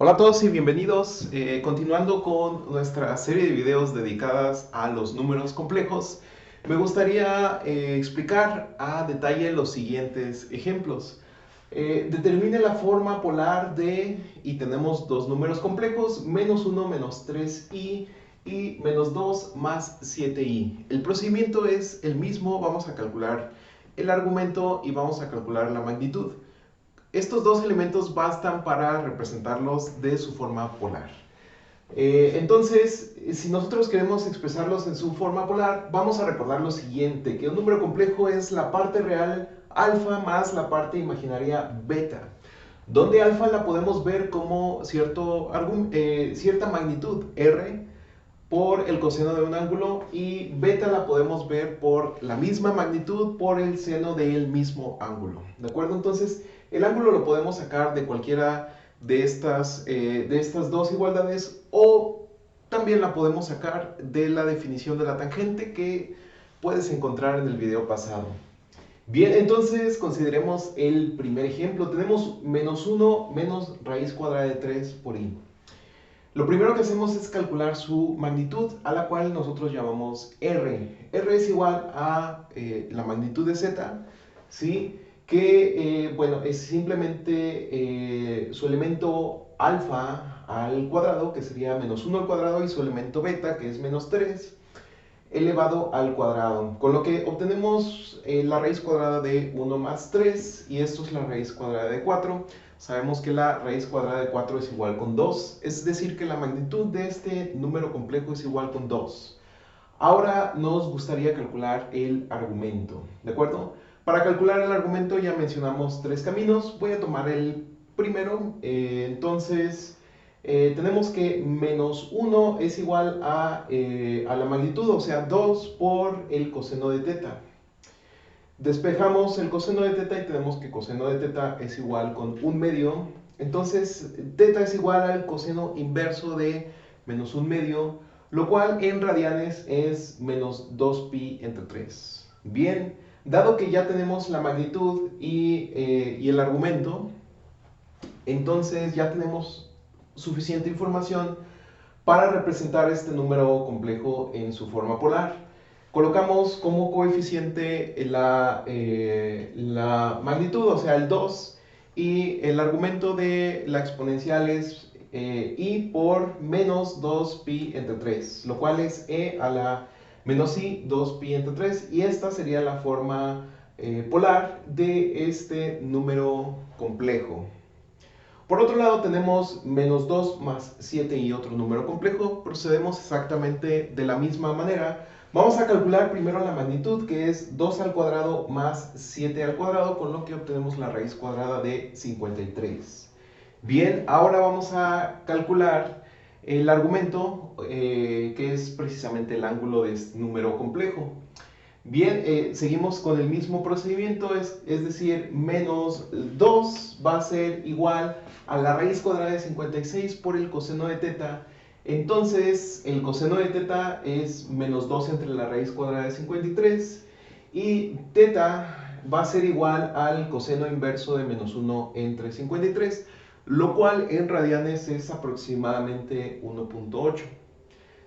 Hola a todos y bienvenidos. Continuando con nuestra serie de videos dedicadas a los números complejos, me gustaría explicar a detalle los siguientes ejemplos. Determine la forma polar de, y tenemos dos números complejos, menos 1 menos 3i y menos 2 más 7i. El procedimiento es el mismo, vamos a calcular el argumento y vamos a calcular la magnitud. Estos dos elementos bastan para representarlos de su forma polar. Entonces, si nosotros queremos expresarlos en su forma polar, vamos a recordar lo siguiente, que un número complejo es la parte real alfa más la parte imaginaria beta, donde alfa la podemos ver como cierta magnitud r por el coseno de un ángulo y beta la podemos ver por la misma magnitud por el seno del mismo ángulo. ¿De acuerdo? Entonces, el ángulo lo podemos sacar de cualquiera de estas dos igualdades o también la podemos sacar de la definición de la tangente que puedes encontrar en el video pasado. Bien, entonces consideremos el primer ejemplo. Tenemos menos 1 menos raíz cuadrada de 3 por i. Lo primero que hacemos es calcular su magnitud, a la cual nosotros llamamos R. R es igual a la magnitud de Z, ¿sí? Que, bueno, es simplemente su elemento alfa al cuadrado, que sería menos 1 al cuadrado, y su elemento beta, que es menos 3, elevado al cuadrado. Con lo que obtenemos la raíz cuadrada de 1 más 3, y esto es la raíz cuadrada de 4. Sabemos que la raíz cuadrada de 4 es igual con 2, es decir que la magnitud de este número complejo es igual con 2. Ahora nos gustaría calcular el argumento, ¿de acuerdo? Para calcular el argumento ya mencionamos tres caminos, voy a tomar el primero. Tenemos que menos 1 es igual a la magnitud, o sea 2 por el coseno de teta. Despejamos el coseno de teta y tenemos que coseno de teta es igual con 1/2. Entonces, teta es igual al coseno inverso de menos 1/2, lo cual en radianes es menos 2pi entre 3. Bien, dado que ya tenemos la magnitud y el argumento, entonces ya tenemos suficiente información para representar este número complejo en su forma polar. Colocamos como coeficiente la magnitud, o sea, el 2, y el argumento de la exponencial es i por menos 2pi entre 3, lo cual es e a la menos i 2pi entre 3, y esta sería la forma polar de este número complejo. Por otro lado tenemos menos 2 más 7 y otro número complejo. Procedemos exactamente de la misma manera. Vamos a calcular primero la magnitud, que es 2 al cuadrado más 7 al cuadrado, con lo que obtenemos la raíz cuadrada de 53. Bien, ahora vamos a calcular el argumento, que es precisamente el ángulo de este número complejo. Bien, seguimos con el mismo procedimiento, es decir, menos 2 va a ser igual a la raíz cuadrada de 56 por el coseno de teta. Entonces, el coseno de teta es menos 2 entre la raíz cuadrada de 53, y teta va a ser igual al coseno inverso de menos 1 entre 53, lo cual en radianes es aproximadamente 1.8.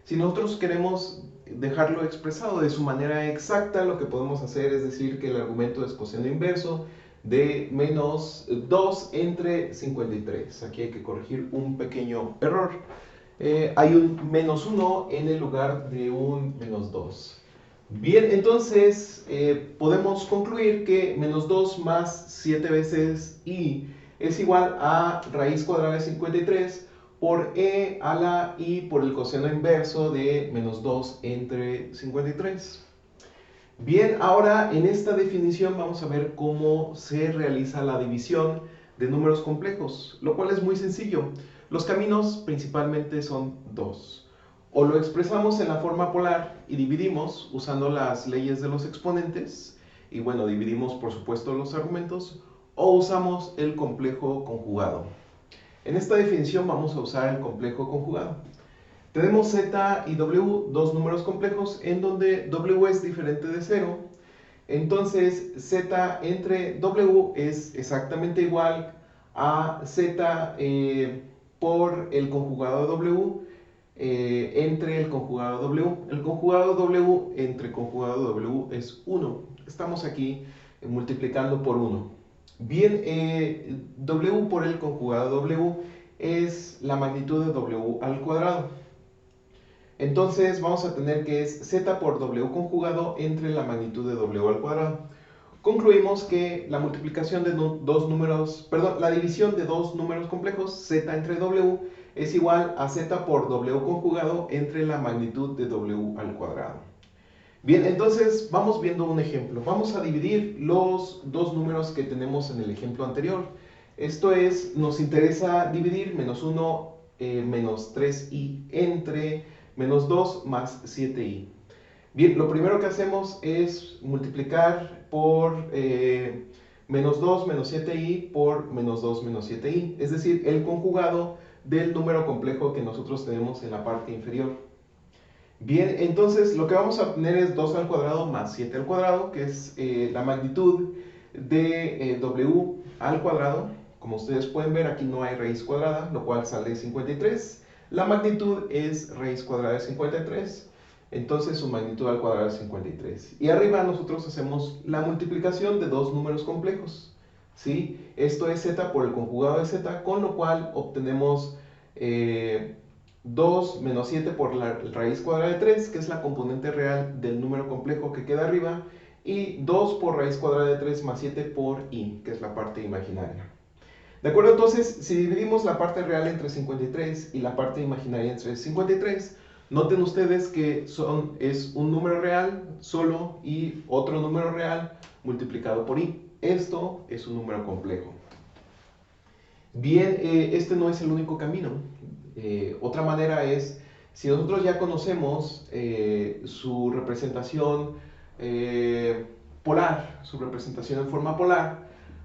Si nosotros queremos dejarlo expresado de su manera exacta, lo que podemos hacer es decir que el argumento es coseno inverso de menos 2 entre 53. Aquí hay que corregir un pequeño error. Hay un menos 1 en el lugar de un menos 2. Bien, entonces podemos concluir que menos 2 más 7 veces i es igual a raíz cuadrada de 53 por e a la i por el coseno inverso de menos 2 entre 53. Bien, ahora en esta definición vamos a ver cómo se realiza la división de números complejos, lo cual es muy sencillo. Los caminos principalmente son dos. O lo expresamos en la forma polar y dividimos usando las leyes de los exponentes, y bueno, dividimos por supuesto los argumentos, o usamos el complejo conjugado. En esta definición vamos a usar el complejo conjugado. Tenemos z y w, dos números complejos, en donde w es diferente de 0. Entonces, z entre w es exactamente igual a z por el conjugado W entre el conjugado W. El conjugado W entre conjugado W es 1. Estamos aquí multiplicando por 1. Bien, W por el conjugado W es la magnitud de W al cuadrado. Entonces vamos a tener que es Z por W conjugado entre la magnitud de W al cuadrado. Concluimos que la multiplicación de la división de dos números complejos, Z entre W, es igual a Z por W conjugado entre la magnitud de W al cuadrado. Bien, entonces vamos viendo un ejemplo. Vamos a dividir los dos números que tenemos en el ejemplo anterior. Esto es, nos interesa dividir menos 1 menos 3i entre menos 2 más 7i. Bien, lo primero que hacemos es multiplicar por menos 2 menos 7i por menos 2 menos 7i, es decir, el conjugado del número complejo que nosotros tenemos en la parte inferior. Bien, entonces lo que vamos a obtener es 2 al cuadrado más 7 al cuadrado, que es la magnitud de w al cuadrado. Como ustedes pueden ver, aquí no hay raíz cuadrada, lo cual sale 53. La magnitud es raíz cuadrada de 53. Entonces su magnitud al cuadrado es 53. Y arriba nosotros hacemos la multiplicación de dos números complejos, ¿sí? Esto es z por el conjugado de z, con lo cual obtenemos 2 menos 7 por la raíz cuadrada de 3, que es la componente real del número complejo que queda arriba, y 2 por raíz cuadrada de 3 más 7 por i, que es la parte imaginaria. ¿De acuerdo? Entonces, si dividimos la parte real entre 53 y la parte imaginaria entre 53, noten ustedes que es un número real solo y otro número real multiplicado por i. Esto es un número complejo. Bien, este no es el único camino. Otra manera es, si nosotros ya conocemos su representación polar, su representación en forma polar,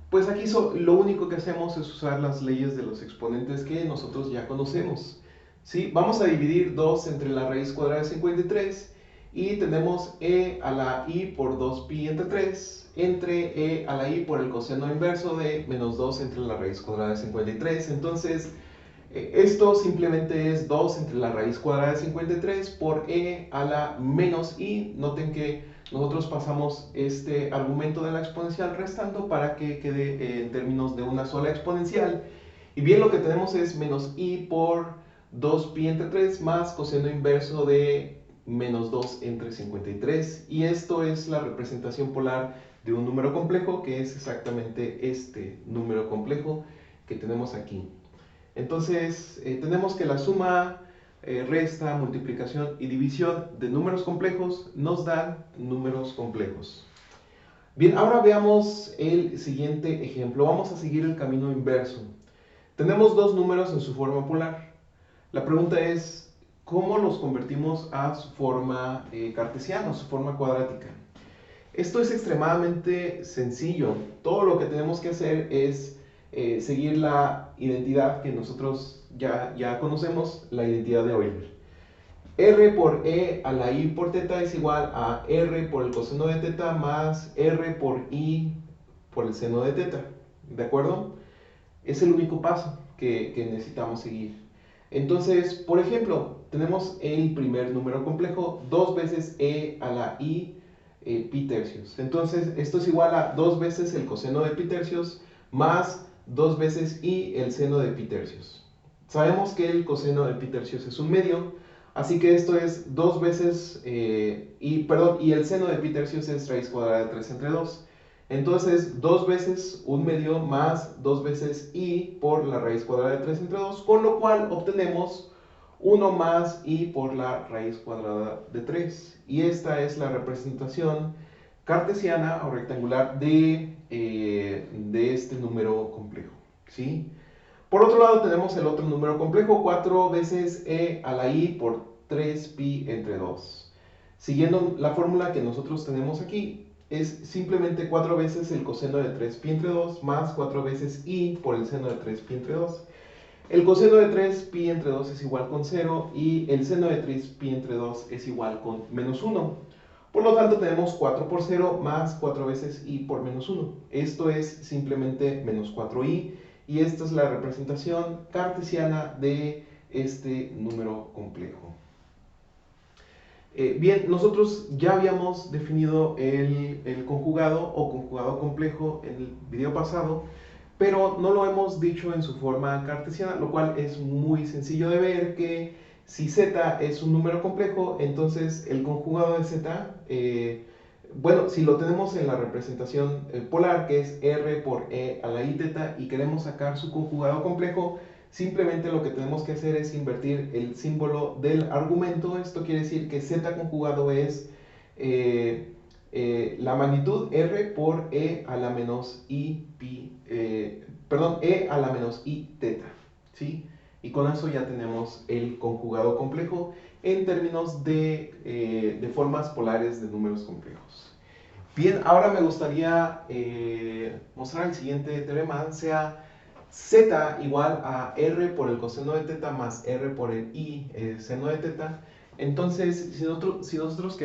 pues aquí lo único que hacemos es usar las leyes de los exponentes que nosotros ya conocemos. ¿Sí? Vamos a dividir 2 entre la raíz cuadrada de 53 y tenemos e a la i por 2pi entre 3 entre e a la i por el coseno inverso de menos 2 entre la raíz cuadrada de 53. Entonces, esto simplemente es 2 entre la raíz cuadrada de 53 por e a la menos i. Noten que nosotros pasamos este argumento de la exponencial restando para que quede en términos de una sola exponencial. Y bien, lo que tenemos es menos i por 2pi entre 3 más coseno inverso de menos 2 entre 53. Y esto es la representación polar de un número complejo, que es exactamente este número complejo que tenemos aquí. Entonces, tenemos que la suma, resta, multiplicación y división de números complejos nos dan números complejos. Bien, ahora veamos el siguiente ejemplo. Vamos a seguir el camino inverso. Tenemos dos números en su forma polar. La pregunta es, ¿cómo los convertimos a su forma cartesiana, su forma cuadrática? Esto es extremadamente sencillo. Todo lo que tenemos que hacer es seguir la identidad que nosotros ya conocemos, la identidad de Euler. R por e a la i por teta es igual a r por el coseno de teta más r por i por el seno de teta. ¿De acuerdo? Es el único paso que necesitamos seguir. Entonces, por ejemplo, tenemos el primer número complejo, 2 veces e a la i pi tercios. Entonces, esto es igual a 2 veces el coseno de pi tercios más 2 veces i el seno de pi tercios. Sabemos que el coseno de pi tercios es un medio, así que esto es 2 veces y el seno de pi tercios es raíz cuadrada de 3 entre 2. Entonces, 2 veces un medio más 2 veces i por la raíz cuadrada de 3 entre 2, con lo cual obtenemos 1 más i por la raíz cuadrada de 3. Y esta es la representación cartesiana o rectangular de este número complejo, ¿sí? Por otro lado tenemos el otro número complejo, 4 veces e a la i por 3pi entre 2. Siguiendo la fórmula que nosotros tenemos aquí, es simplemente 4 veces el coseno de 3pi entre 2 más 4 veces i por el seno de 3pi entre 2. El coseno de 3pi entre 2 es igual con 0 y el seno de 3pi entre 2 es igual con menos 1. Por lo tanto tenemos 4 por 0 más 4 veces i por menos 1. Esto es simplemente menos 4i y esta es la representación cartesiana de este número complejo. Bien, nosotros ya habíamos definido el conjugado o conjugado complejo en el video pasado, pero no lo hemos dicho en su forma cartesiana, lo cual es muy sencillo de ver que si z es un número complejo, entonces el conjugado de z, bueno, si lo tenemos en la representación polar, que es r por e a la i teta, y queremos sacar su conjugado complejo, simplemente lo que tenemos que hacer es invertir el símbolo del argumento. Esto quiere decir que z conjugado es la magnitud r por e a la menos i pi, perdón, e a la menos i teta, ¿sí? Y con eso ya tenemos el conjugado complejo en términos de formas polares de números complejos. Bien, ahora me gustaría mostrar el siguiente teorema, sea z igual a r por el coseno de teta más r por el i seno de teta. Entonces, si nosotros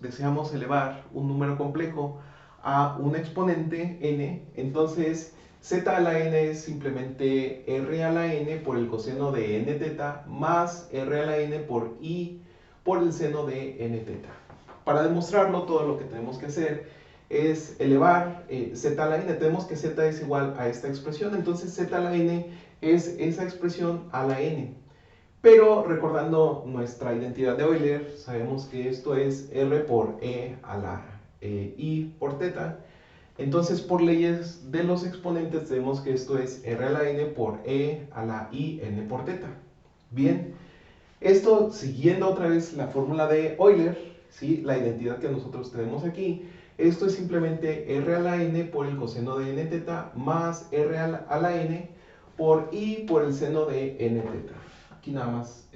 deseamos elevar un número complejo a un exponente n, entonces z a la n es simplemente r a la n por el coseno de n teta más r a la n por i por el seno de n teta. Para demostrarlo, todo lo que tenemos que hacer es elevar z a la n. Tenemos que z es igual a esta expresión, entonces z a la n es esa expresión a la n. Pero recordando nuestra identidad de Euler, sabemos que esto es r por e a la i por teta. Entonces, por leyes de los exponentes, tenemos que esto es r a la n por e a la i n por teta. Bien, esto siguiendo otra vez la fórmula de Euler, ¿sí? La identidad que nosotros tenemos aquí, esto es simplemente r a la n por el coseno de n teta más r a la n por i por el seno de n teta. Aquí nada más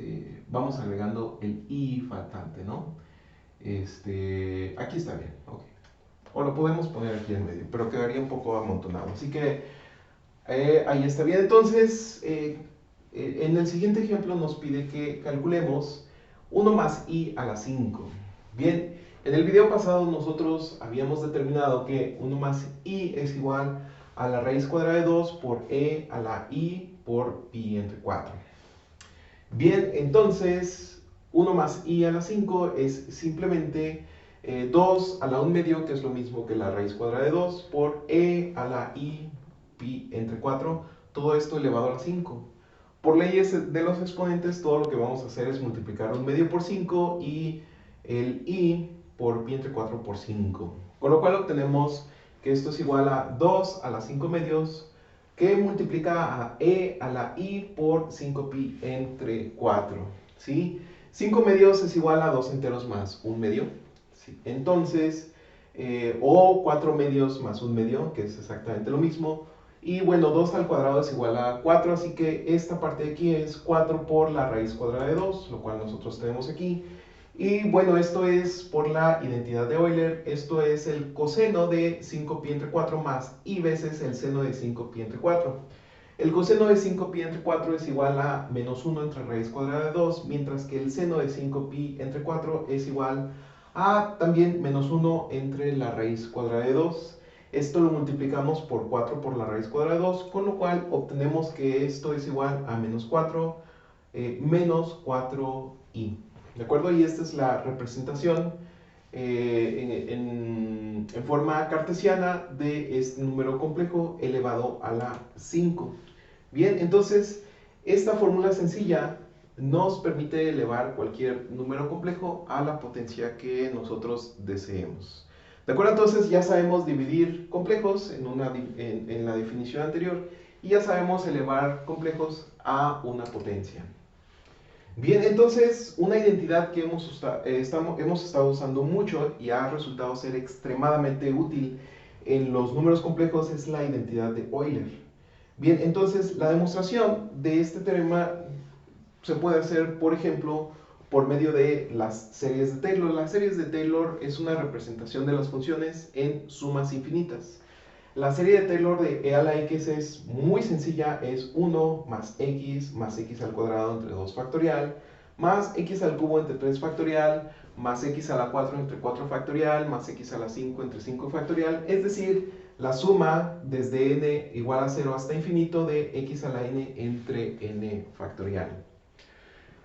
vamos agregando el i faltante, ¿no? Aquí está bien, ok. O lo podemos poner aquí en medio, pero quedaría un poco amontonado. Así que ahí está bien. Entonces, en el siguiente ejemplo nos pide que calculemos 1 más i a la 5. Bien, en el video pasado nosotros habíamos determinado que 1 más i es igual a la raíz cuadrada de 2 por e a la i por pi entre 4. Bien, entonces 1 más i a la 5 es simplemente 2 a la 1 medio, que es lo mismo que la raíz cuadrada de 2, por e a la i pi entre 4, todo esto elevado a la 5. Por leyes de los exponentes, todo lo que vamos a hacer es multiplicar 1 medio por 5 y el i por pi entre 4 por 5. Con lo cual obtenemos que esto es igual a 2 a la 5 medios, que multiplica a e a la i por 5pi entre 4. ¿Sí? 5 medios es igual a 2 enteros más 1 medio. ¿Sí? Entonces, o 4 medios más 1 medio, que es exactamente lo mismo. Y bueno, 2 al cuadrado es igual a 4, así que esta parte de aquí es 4 por la raíz cuadrada de 2, lo cual nosotros tenemos aquí. Y bueno, esto es por la identidad de Euler, esto es el coseno de 5pi entre 4 más i veces el seno de 5pi entre 4. El coseno de 5pi entre 4 es igual a menos 1 entre raíz cuadrada de 2, mientras que el seno de 5pi entre 4 es igual a también menos 1 entre la raíz cuadrada de 2. Esto lo multiplicamos por 4 por la raíz cuadrada de 2, con lo cual obtenemos que esto es igual a menos 4 menos 4i. ¿De acuerdo? Y esta es la representación en forma cartesiana de este número complejo elevado a la 5. Bien, entonces esta fórmula sencilla nos permite elevar cualquier número complejo a la potencia que nosotros deseemos. ¿De acuerdo? Entonces ya sabemos dividir complejos en la definición anterior y ya sabemos elevar complejos a una potencia. Bien, entonces una identidad que hemos estado usando mucho y ha resultado ser extremadamente útil en los números complejos es la identidad de Euler. Bien, entonces la demostración de este teorema se puede hacer, por ejemplo, por medio de las series de Taylor. Las series de Taylor es una representación de las funciones en sumas infinitas. La serie de Taylor de e a la x es muy sencilla, es 1 más x al cuadrado entre 2 factorial, más x al cubo entre 3 factorial, más x a la 4 entre 4 factorial, más x a la 5 entre 5 factorial. Es decir, la suma desde n igual a 0 hasta infinito de x a la n entre n factorial.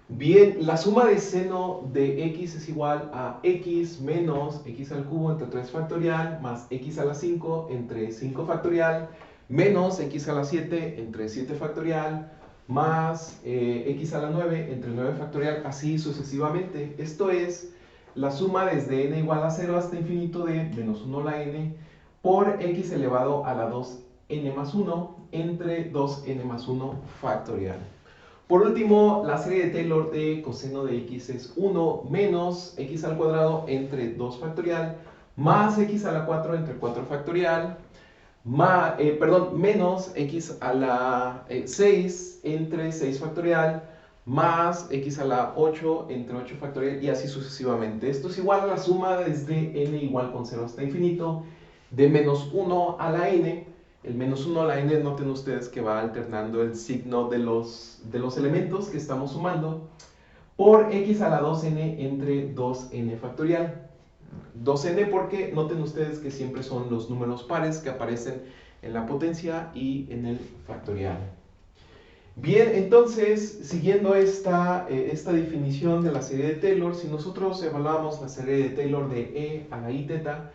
Bien, la suma de seno de x es igual a x menos x al cubo entre 3 factorial más x a la 5 entre 5 factorial menos x a la 7 entre 7 factorial más x a la 9 entre 9 factorial, así sucesivamente. Esto es la suma desde n igual a 0 hasta infinito de menos 1 a la n por x elevado a la 2n más 1 entre 2n más 1 factorial. Por último, la serie de Taylor de coseno de x es 1 menos x al cuadrado entre 2 factorial más x a la 4 entre 4 factorial menos x a la 6 entre 6 factorial más x a la 8 entre 8 factorial y así sucesivamente. Esto es igual a la suma desde n igual con 0 hasta infinito de menos 1 a la n. El menos 1 a la n, noten ustedes que va alternando el signo de los elementos que estamos sumando por x a la 2n entre 2n factorial. 2n porque noten ustedes que siempre son los números pares que aparecen en la potencia y en el factorial. Bien, entonces, siguiendo esta definición de la serie de Taylor, si nosotros evaluamos la serie de Taylor de e a la i teta,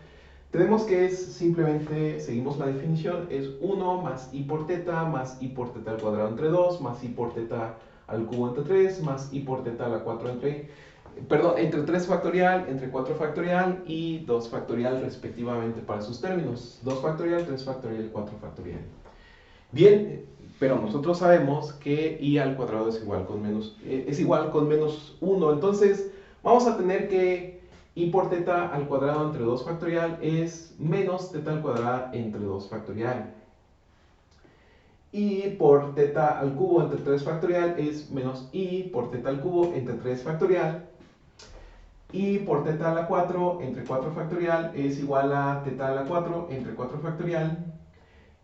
tenemos que es simplemente, seguimos la definición, es 1 más i por teta más i por teta al cuadrado entre 2 más i por teta al cubo entre 3 más i por teta a la 4 entre 3 factorial, entre 4 factorial y 2 factorial respectivamente para sus términos. 2 factorial, 3 factorial y 4 factorial. Bien, pero nosotros sabemos que i al cuadrado es igual con menos 1. Entonces, vamos a tener que i por teta al cuadrado entre 2 factorial es menos teta al cuadrado entre 2 factorial. I por teta al cubo entre 3 factorial es menos i por teta al cubo entre 3 factorial. I por teta a la 4 entre 4 factorial es igual a teta a la 4 entre 4 factorial.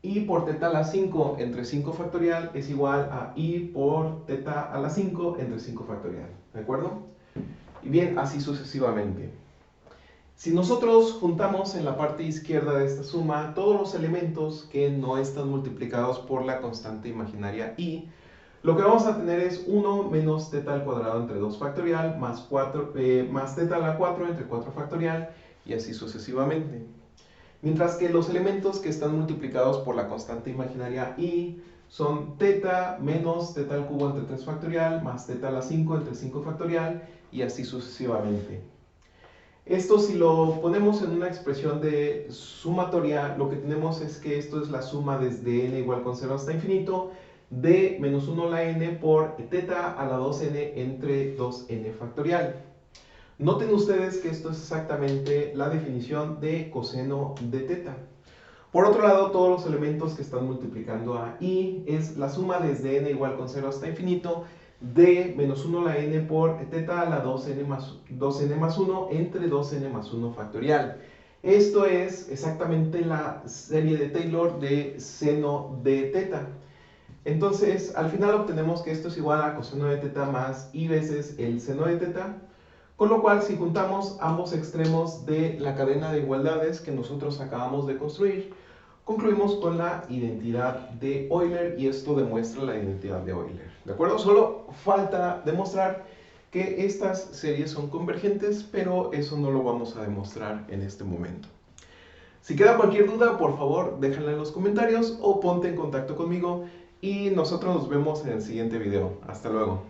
I por teta a la 5 entre 5 factorial es igual a i por teta a la 5 entre 5 factorial. ¿De acuerdo? Y bien, así sucesivamente. Si nosotros juntamos en la parte izquierda de esta suma todos los elementos que no están multiplicados por la constante imaginaria i, lo que vamos a tener es 1 menos teta al cuadrado entre 2 factorial más teta a la 4 entre 4 factorial y así sucesivamente. Mientras que los elementos que están multiplicados por la constante imaginaria i son teta menos teta al cubo entre 3 factorial más teta a la 5 entre 5 factorial y así sucesivamente. Esto, si lo ponemos en una expresión de sumatoria, lo que tenemos es que esto es la suma desde n igual con 0 hasta infinito de menos 1 a la n por teta a la 2n entre 2n factorial. Noten ustedes que esto es exactamente la definición de coseno de teta. Por otro lado, todos los elementos que están multiplicando a i es la suma desde n igual con 0 hasta infinito de menos 1 a la n por teta a la 2n más 1 entre 2n más 1 factorial. Esto es exactamente la serie de Taylor de seno de teta. Entonces, al final obtenemos que esto es igual a coseno de teta más i veces el seno de teta, con lo cual si juntamos ambos extremos de la cadena de igualdades que nosotros acabamos de construir, concluimos con la identidad de Euler y esto demuestra la identidad de Euler. ¿De acuerdo? Solo falta demostrar que estas series son convergentes, pero eso no lo vamos a demostrar en este momento. Si queda cualquier duda, por favor, déjala en los comentarios o ponte en contacto conmigo y nosotros nos vemos en el siguiente video. Hasta luego.